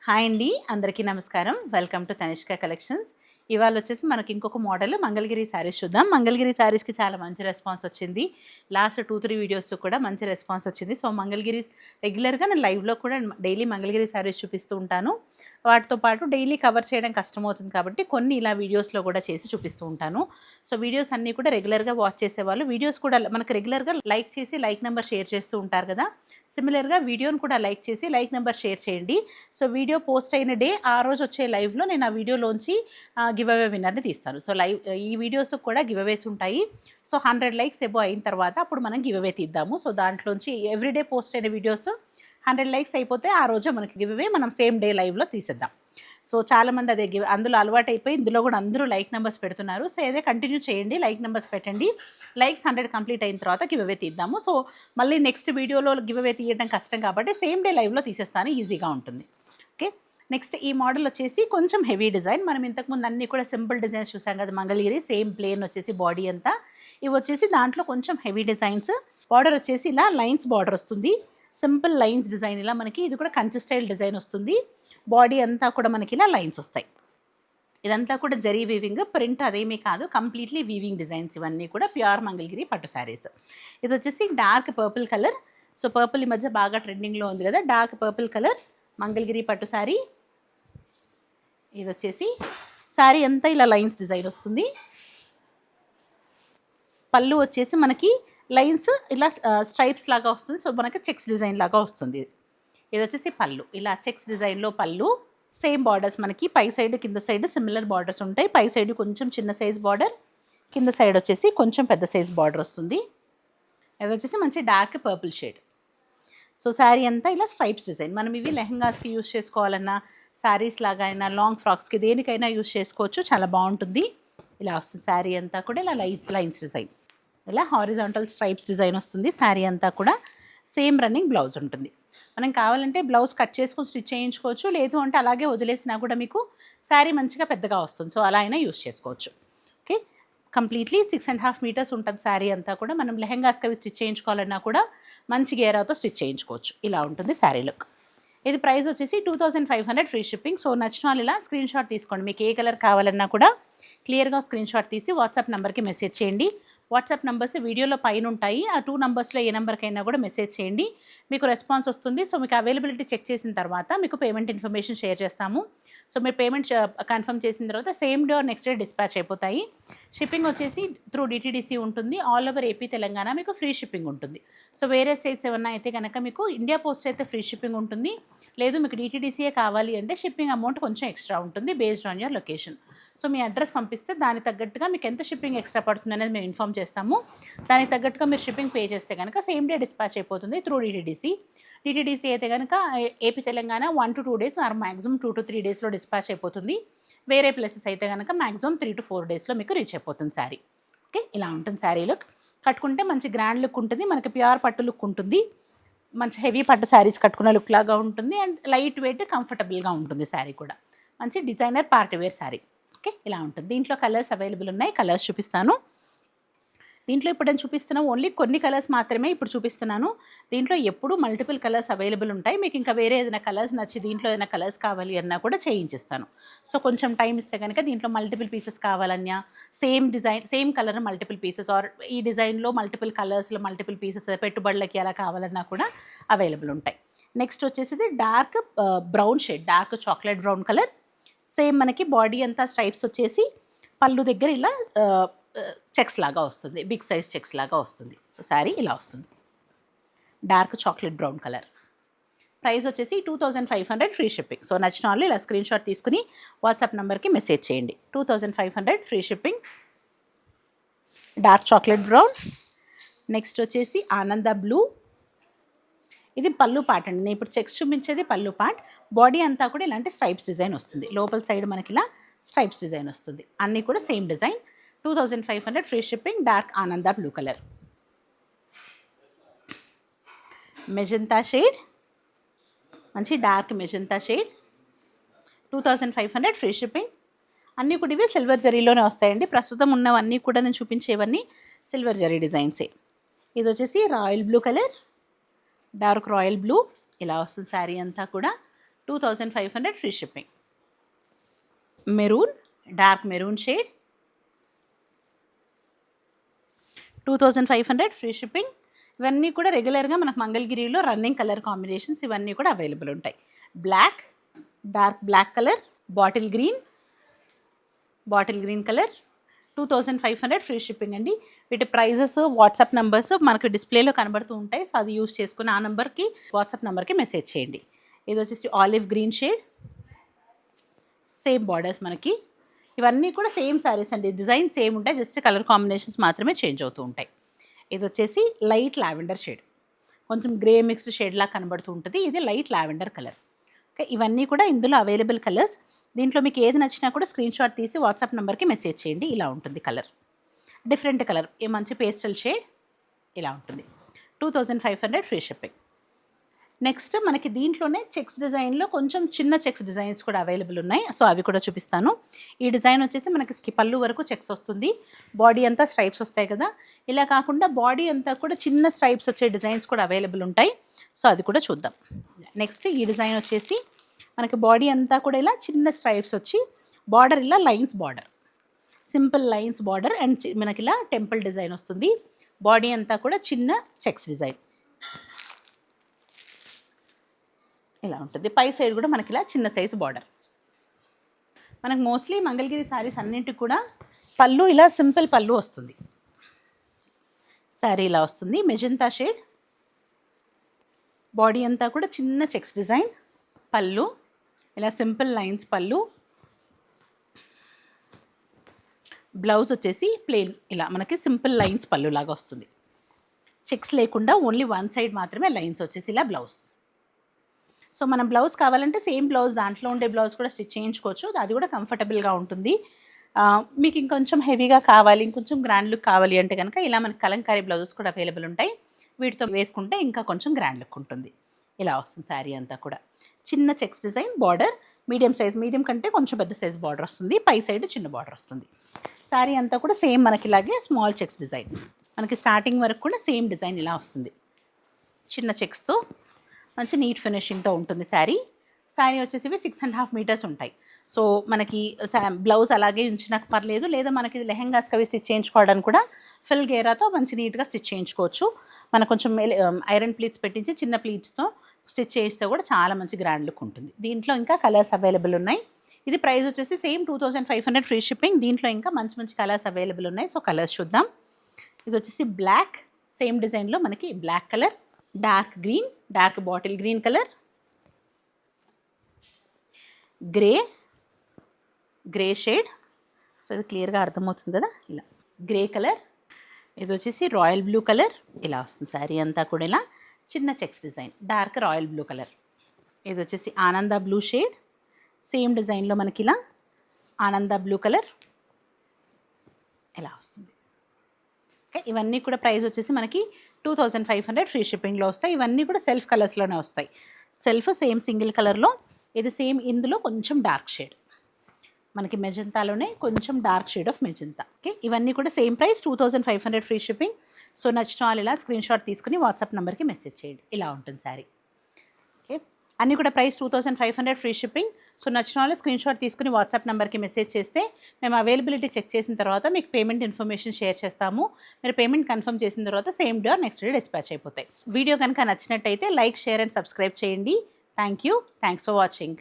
Hi అండి, అందరికీ నమస్కారం. Welcome to Tanishq collections. ఇవాళ వచ్చేసి మనకి ఇంకొక మోడల్ మంగళగిరి శారీస్ చూద్దాం. మంగళగిరి శారీస్కి చాలా మంచి రెస్పాన్స్ వచ్చింది. లాస్ట్ 2-3 వీడియోస్ కూడా మంచి రెస్పాన్స్ వచ్చింది. సో మంగళగిరి రెగ్యులర్గా నేను లైవ్లో కూడా డైలీ మంగళగిరి శారీస్ చూపిస్తూ ఉంటాను. వాటితో పాటు డైలీ కవర్ చేయడం కష్టమవుతుంది కాబట్టి కొన్ని ఇలా వీడియోస్లో కూడా చేసి చూపిస్తూ ఉంటాను. సో వీడియోస్ అన్నీ కూడా రెగ్యులర్గా వాచ్ చేసేవాళ్ళు వీడియోస్ కూడా మనకు రెగ్యులర్గా లైక్ చేసి లైక్ నెంబర్ షేర్ చేస్తూ ఉంటారు కదా. సిమిలర్గా వీడియోని కూడా లైక్ చేసి లైక్ నెంబర్ షేర్ చేయండి. సో వీడియో పోస్ట్ అయిన డే ఆ రోజు వచ్చే లైవ్లో నేను ఆ వీడియోలోంచి గివ్ అవే విన్నర్ని తీస్తాను. సో లైవ్ ఈ వీడియోస్ కూడా గివ్ అవేస్ ఉంటాయి. సో 100 లైక్స్ ఎబో అయిన తర్వాత అప్పుడు మనం గివ్ అవే తీద్దాము. సో దాంట్లోంచి ఎవ్రీడే పోస్ట్ అయిన వీడియోస్ 100 లైక్స్ అయిపోతే ఆ రోజు మనకి గివ్ అవే మనం సేమ్ డే లైవ్లో తీసేద్దాం. సో చాలామంది అదే అందులో అలవాటు అయిపోయి ఇందులో కూడా అందరూ లైక్ నెంబర్స్ పెడుతున్నారు. సో అదే కంటిన్యూ చేయండి, లైక్ నెంబర్స్ పెట్టండి. లైక్స్ 100 కంప్లీట్ అయిన తర్వాత గివ్ అవే తీద్దాము. సో మళ్ళీ నెక్స్ట్ వీడియోలో గివ్ అవే తీయడం కష్టం కాబట్టి సేమ్ డే లైవ్లో తీసేస్తాను, ఈజీగా ఉంటుంది. ఓకే, నెక్స్ట్ ఈ మోడల్ వచ్చేసి కొంచెం హెవీ డిజైన్. మనం ఇంతకుముందు అన్నీ కూడా సింపుల్ డిజైన్స్ చూసాం కదా మంగళగిరి, సేమ్ ప్లేన్ వచ్చేసి బాడీ అంతా. ఇవి వచ్చేసి దాంట్లో కొంచెం హెవీ డిజైన్స్. బార్డర్ వచ్చేసి ఇలా లైన్స్ బార్డర్ వస్తుంది, సింపుల్ లైన్స్ డిజైన్. ఇలా మనకి ఇది కూడా కంచి స్టైల్ డిజైన్ వస్తుంది. బాడీ అంతా కూడా మనకి ఇలా లైన్స్ వస్తాయి. ఇదంతా కూడా జరీ వీవింగ్, ప్రింట్ అదేమీ కాదు, కంప్లీట్లీ వీవింగ్ డిజైన్స్. ఇవన్నీ కూడా ప్యూర్ మంగళగిరి పట్టు శారీస్. ఇది వచ్చేసి dark purple colour. So purple ఈ మధ్య బాగా ట్రెండింగ్లో ఉంది కదా, డార్క్ పర్పుల్ కలర్ మంగళగిరి పట్టు శారీ. ఇది వచ్చేసి శారీ అంతా ఇలా లైన్స్ డిజైన్ వస్తుంది. పళ్ళు వచ్చేసి మనకి లైన్స్ ఇలా స్ట్రైప్స్ లాగా వస్తుంది. సో మనకి చెక్స్ డిజైన్ లాగా వస్తుంది. ఇది వచ్చేసి పళ్ళు, ఇలా చెక్స్ డిజైన్లో పళ్ళు. సేమ్ బార్డర్స్ మనకి పై సైడ్ కింద సైడ్ సిమిలర్ బార్డర్స్ ఉంటాయి. పై సైడ్ కొంచెం చిన్న సైజ్ బార్డర్, కింద సైడ్ వచ్చేసి కొంచెం పెద్ద సైజ్ బార్డర్ వస్తుంది. ఇది వచ్చేసి మంచి dark purple shade. So sari అంతా ఇలా స్ట్రైప్స్ డిజైన్. మనం ఇవి లెహంగాస్కి యూస్ చేసుకోవాలన్నా, శారీస్ లాగా అయినా, లాంగ్ ఫ్రాక్స్కి దేనికైనా యూస్ చేసుకోవచ్చు, చాలా బాగుంటుంది. ఇలా వస్తుంది శారీ అంతా కూడా ఇలా లైన్స్ డిజైన్, ఇలా హారిజాంటల్ స్ట్రైప్స్ డిజైన్ వస్తుంది. శారీ అంతా కూడా సేమ్ రన్నింగ్ బ్లౌజ్ ఉంటుంది. మనం కావాలంటే బ్లౌజ్ కట్ చేసుకొని స్టిచ్ చేయించుకోవచ్చు, లేదు అంటే అలాగే వదిలేసినా కూడా మీకు శారీ మంచిగా పెద్దగా వస్తుంది. సో అలా అయినా యూస్ చేసుకోవచ్చు. ఓకే, కంప్లీట్లీ 6.5 మీటర్స్ ఉంటుంది శారీ అంతా కూడా. మనం లెహంగాస్కి అవి స్టిచ్ చేయించుకోవాలన్నా కూడా మంచి గేరాతో స్టిచ్ చేయించుకోవచ్చు. ఇలా ఉంటుంది శారీ లుక్. ఇది ప్రైస్ వచ్చేసి 2500 ఫ్రీ షిప్పింగ్. సో నచ్చిన వాళ్ళు ఇలా స్క్రీన్ షాట్ తీసుకోండి. మీకు ఏ కలర్ కావాలన్నా కూడా క్లియర్గా స్క్రీన్ షాట్ తీసి వాట్సాప్ నెంబర్కి మెసేజ్ చేయండి. వాట్సాప్ నెంబర్స్ వీడియోలో పైన ఉంటాయి. ఆ 2 నెంబర్స్లో ఏ నెంబర్కైనా కూడా మెసేజ్ చేయండి, మీకు రెస్పాన్స్ వస్తుంది. సో మీకు అవైలబిలిటీ చెక్ చేసిన తర్వాత మీకు పేమెంట్ ఇన్ఫర్మేషన్ షేర్ చేస్తాము. సో మీరు పేమెంట్ కన్ఫర్మ్ చేసిన తర్వాత same day or next day dispatch అయిపోతాయి. షిప్పింగ్ వచ్చేసి త్రూ డిటీడీసీ ఉంటుంది. ఆల్ ఓవర్ ఏపీ తెలంగాణ మీకు ఫ్రీ షిప్పింగ్ ఉంటుంది. సో వేరే స్టేట్స్ ఏమన్నా అయితే కనుక మీకు ఇండియా పోస్ట్ అయితే ఫ్రీ షిప్పింగ్ ఉంటుంది. లేదు మీకు డిటీడీసీయే కావాలి అంటే షిప్పింగ్ అమౌంట్ కొంచెం ఎక్స్ట్రా ఉంటుంది based on your location. So me address పంపిస్తే దానికి తగ్గట్టుగా మీకు ఎంత షిప్పింగ్ ఎక్స్ట్రా పడుతుంది అనేది మేము ఇన్ఫామ్ చేస్తాము. దానికి తగ్గట్టుగా మీరు షిప్పింగ్ పే చేస్తే కనుక సేమ్ డే డిస్పాచ్ అయిపోతుంది త్రూ డిటీడీసీ. డిటీడీసీ అయితే కనుక AP Telangana 1 to 2 days or maximum 2 to 3 daysలో డిస్పాచ్ అయిపోతుంది. వేరే ప్లేసెస్ అయితే కనుక మ్యాక్సిమం 3 to 4 daysలో మీకు రీచ్ అయిపోతుంది శారీ. ఓకే, ఇలా ఉంటుంది శారీ లుక్. కట్టుకుంటే మంచి గ్రాండ్ లుక్ ఉంటుంది, మనకి ప్యూర్ పట్టు లుక్ ఉంటుంది. మంచి హెవీ పట్టు శారీస్ కట్టుకున్న లుక్ లాగా ఉంటుంది. అండ్ లైట్ వెయిట్ కంఫర్టబుల్గా ఉంటుంది శారీ కూడా. మంచి designer party wear sari. Okay, ఇలా ఉంటుంది. దీంట్లో కలర్స్ అవైలబుల్ ఉన్నాయి, కలర్స్ చూపిస్తాను. దీంట్లో ఇప్పుడు నేను చూపిస్తున్నా ఓన్లీ కొన్ని కలర్స్ మాత్రమే ఇప్పుడు చూపిస్తున్నాను. దీంట్లో ఎప్పుడు మల్టిపుల్ కలర్స్ అవైలబుల్ ఉంటాయి. మీకు ఇంకా వేరే ఏదైనా కలర్స్ నచ్చి దీంట్లో ఏదైనా కలర్స్ కావాలి అన్నా కూడా చేయించిస్తాను. సో కొంచెం టైం ఇస్తే కనుక దీంట్లో మల్టిపుల్ పీసెస్ కావాలన్నా, same design same colour multiple pieces or ఈ డిజైన్లో మల్టిపుల్ కలర్స్లో మల్టిపుల్ పీసెస్ పెట్టుబడులకి అలా కావాలన్నా కూడా అవైలబుల్ ఉంటాయి. నెక్స్ట్ వచ్చేసి dark brown shade, dark chocolate brown colour. Same మనకి బాడీ అంతా స్ట్రైప్స్ వచ్చేసి పళ్ళు దగ్గర ఇలా చెక్స్ లాగా వస్తుంది, బిగ్ సైజ్ చెక్స్ లాగా వస్తుంది. సో శారీ ఇలా వస్తుంది, dark chocolate brown colour. Price వచ్చేసి 2500 ఫ్రీ షిప్పింగ్. సో నచ్చిన వాళ్ళు ఇలా స్క్రీన్ షాట్ తీసుకుని వాట్సాప్ నెంబర్కి మెసేజ్ చేయండి. 2500 free shipping, dark chocolate brown. Next వచ్చేసి ఆనంద బ్లూ. ఇది పళ్ళు పార్ట్ అండి, నేను ఇప్పుడు చెక్స్ చూపించేది పళ్ళు పార్ట్. బాడీ అంతా కూడా ఇలాంటి స్ట్రైప్స్ డిజైన్ వస్తుంది. లోపల సైడ్ మనకి ఇలా స్ట్రైప్స్ డిజైన్ వస్తుంది. అన్నీ కూడా same design. 2500 free shipping, dark ఆనంద బ్లూ కలర్. మెజంతా షేడ్, మంచి dark magenta shade. 2500 free shipping. అన్నీ కూడా ఇవి సిల్వర్ జరీలోనే వస్తాయండి. ప్రస్తుతం ఉన్నవన్నీ కూడా నేను చూపించేవన్నీ సిల్వర్ జరీ డిజైన్సే. ఇది వచ్చేసి royal blue colour, dark royal blue. ఇలా వస్తుంది శారీ అంతా కూడా. 2500 free shipping. Maroon, dark maroon shade 2500 free shipping. ఇవన్నీ కూడా రెగ్యులర్గా మనకు మంగళగిరిలో రన్నింగ్ కలర్ కాంబినేషన్స్ ఇవన్నీ కూడా అవైలబుల్ ఉంటాయి. Black, dark black colour, bottle green colour 2500 free shipping అండి. వీటి ప్రైజెస్ వాట్సాప్ నెంబర్స్ మనకు డిస్ప్లేలో కనబడుతూ ఉంటాయి. సో అది యూస్ చేసుకుని ఆ నెంబర్కి వాట్సాప్ నెంబర్కి మెసేజ్ చేయండి. ఇది వచ్చేసి olive green shade, same borders మనకి. ఇవన్నీ కూడా సేమ్ శారీస్ అండి, డిజైన్ సేమ్ ఉంటాయి, జస్ట్ కలర్ కాంబినేషన్స్ మాత్రమే చేంజ్ అవుతూ ఉంటాయి. ఇది వచ్చేసి లైట్ లావెండర్ షేడ్, కొంచెం గ్రే మిక్స్డ్ షేడ్లా కనబడుతూ ఉంటుంది. ఇది లైట్ లావెండర్ కలర్. ఓకే, ఇవన్నీ కూడా ఇందులో అవైలబుల్ కలర్స్. దీంట్లో మీకు ఏది నచ్చినా కూడా స్క్రీన్ షాట్ తీసి వాట్సాప్ నెంబర్కి మెసేజ్ చేయండి. ఇలా ఉంటుంది కలర్, డిఫరెంట్ కలర్, ఏ మంచి పేస్టల్ షేడ్ ఇలా ఉంటుంది. 2500 ఫ్రీ షిప్పింగ్. నెక్స్ట్ మనకి దీంట్లోనే చెక్స్ డిజైన్లో కొంచెం చిన్న చెక్స్ డిజైన్స్ కూడా అవైలబుల్ ఉన్నాయి. సో అవి కూడా చూపిస్తాను. ఈ డిజైన్ వచ్చేసి మనకి పళ్ళు వరకు చెక్స్ వస్తుంది, బాడీ అంతా స్ట్రైప్స్ వస్తాయి కదా. ఇలా కాకుండా బాడీ అంతా కూడా చిన్న స్ట్రైప్స్ వచ్చే డిజైన్స్ కూడా అవైలబుల్ ఉంటాయి. సో అది కూడా చూద్దాం. నెక్స్ట్ ఈ డిజైన్ వచ్చేసి మనకి బాడీ అంతా కూడా ఇలా చిన్న స్ట్రైప్స్ వచ్చి బార్డర్ ఇలా lines border, simple lines border and మనకి ఇలా టెంపుల్ డిజైన్ వస్తుంది. బాడీ అంతా కూడా చిన్న చెక్స్ డిజైన్ ఇలా ఉంటుంది. పై సైడ్ కూడా మనకి ఇలా చిన్న సైజు బార్డర్. మనకు మోస్ట్లీ మంగళగిరి శారీస్ అన్నింటికి కూడా పళ్ళు ఇలా సింపుల్ పళ్ళు వస్తుంది. శారీ ఇలా వస్తుంది, మెజంతా షేడ్, బాడీ అంతా కూడా చిన్న చెక్స్ డిజైన్, పళ్ళు ఇలా సింపుల్ లైన్స్ పళ్ళు. బ్లౌజ్ వచ్చేసి ప్లెయిన్ ఇలా మనకి సింపుల్ లైన్స్ పళ్ళు లాగా వస్తుంది, చెక్స్ లేకుండా ఓన్లీ వన్ సైడ్ మాత్రమే లైన్స్ వచ్చేసి ఇలా బ్లౌజ్. సో మనం బ్లౌజ్ కావాలంటే సేమ్ బ్లౌజ్ దాంట్లో ఉండే బ్లౌజ్ కూడా స్టిచ్ చేయించుకోవచ్చు, అది కూడా కంఫర్టబుల్గా ఉంటుంది. మీకు ఇంకొంచెం హెవీగా కావాలి, ఇంకొంచెం గ్రాండ్ లుక్ కావాలి అంటే కనుక ఇలా మనకి కలంకారీ బ్లౌజెస్ కూడా అవైలబుల్ ఉంటాయి. వీటితో వేసుకుంటే ఇంకా కొంచెం గ్రాండ్ లుక్ ఉంటుంది. ఇలా వస్తుంది శారీ అంతా కూడా. చిన్న checks design border, medium size, medium కంటే కొంచెం పెద్ద సైజ్ బార్డర్ వస్తుంది, పై సైడ్ చిన్న బార్డర్ వస్తుంది. శారీ అంతా కూడా సేమ్ మనకి ఇలాగే స్మాల్ చెక్స్ డిజైన్, మనకి స్టార్టింగ్ వరకు కూడా సేమ్ డిజైన్ ఇలా వస్తుంది, చిన్న చెక్స్తో మంచి నీట్ ఫినిషింగ్తో ఉంటుంది శారీ. శారీ వచ్చేసి 6.5 మీటర్స్ ఉంటాయి. సో మనకి బ్లౌజ్ అలాగే ఉంచినా పర్లేదు, లేదా మనకి లెహెంగాస్ కవి స్టిచ్ చేయించుకోవడానికి కూడా ఫిల్ గేరాతో మంచి నీట్గా స్టిచ్ చేయించుకోవచ్చు. మనకు కొంచెం ఐరన్ ప్లీట్స్ పెట్టించి చిన్న ప్లీట్స్తో స్టిచ్ చేయిస్తే కూడా చాలా మంచి గ్రాండ్ లుక్ ఉంటుంది. దీంట్లో ఇంకా కలర్స్ అవైలబుల్ ఉన్నాయి. ఇది ప్రైస్ వచ్చేసి సేమ్ 2500 ఫ్రీ షిప్పింగ్. దీంట్లో ఇంకా మంచి మంచి కలర్స్ అవైలబుల్ ఉన్నాయి. సో కలర్స్ చూద్దాం. ఇది వచ్చేసి బ్లాక్, సేమ్ డిజైన్లో మనకి black colour, dark green, dark bottle green colour, grey shade. So ఇది క్లియర్గా అర్థమవుతుంది కదా, ఇలా గ్రే కలర్. ఇది వచ్చేసి రాయల్ బ్లూ కలర్, ఇలా వస్తుంది శారీ అంతా కూడా ఇలా చిన్న checks design, dark royal blue colour. ఇది వచ్చేసి ఆనంద బ్లూ షేడ్, సేమ్ డిజైన్లో మనకి ఇలా ఆనంద బ్లూ కలర్ ఇలా వస్తుంది. ఓకే, ఇవన్నీ కూడా ప్రైస్ వచ్చేసి మనకి 2500 ఫ్రీ షిప్పింగ్లో వస్తాయి. ఇవన్నీ కూడా సెల్ఫ్ కలర్స్లోనే వస్తాయి. సెల్ఫ్ సేమ్ సింగిల్ కలర్లో, ఇది సేమ్ ఇందులో కొంచెం డార్క్ షేడ్, మనకి మెజంతాలోనే కొంచెం dark shade of magenta. Okay, ఇవన్నీ కూడా same price 2500 free shipping. So నచ్చిన వాళ్ళు ఇలా స్క్రీన్ షాట్ తీసుకుని వాట్సాప్ నెంబర్కి మెసేజ్ చేయండి. ఇలా ఉంటుంది శారీ. ఓకే, అన్నీ కూడా ప్రైస్ 2500 ఫ్రీ షిప్పింగ్. సో నచ్చిన వాళ్ళు స్క్రీన్ షాట్ తీసుకుని వాట్సాప్ నెంబర్కి మెసేజ్ చేస్తే మేము అవైలబిలిటీ చెక్ చేసిన తర్వాత మీకు పేమెంట్ ఇన్ఫర్మేషన్ షేర్ చేస్తాము. మీరు పేమెంట్ కన్ఫర్మ్ చేసిన తర్వాత same day or next day dispatch అయిపోతాయి. వీడియో కనుక నచ్చినట్టయితే లైక్, షేర్ అండ్ సబ్స్క్రైబ్ చేయండి. Thank you. Thanks for watching.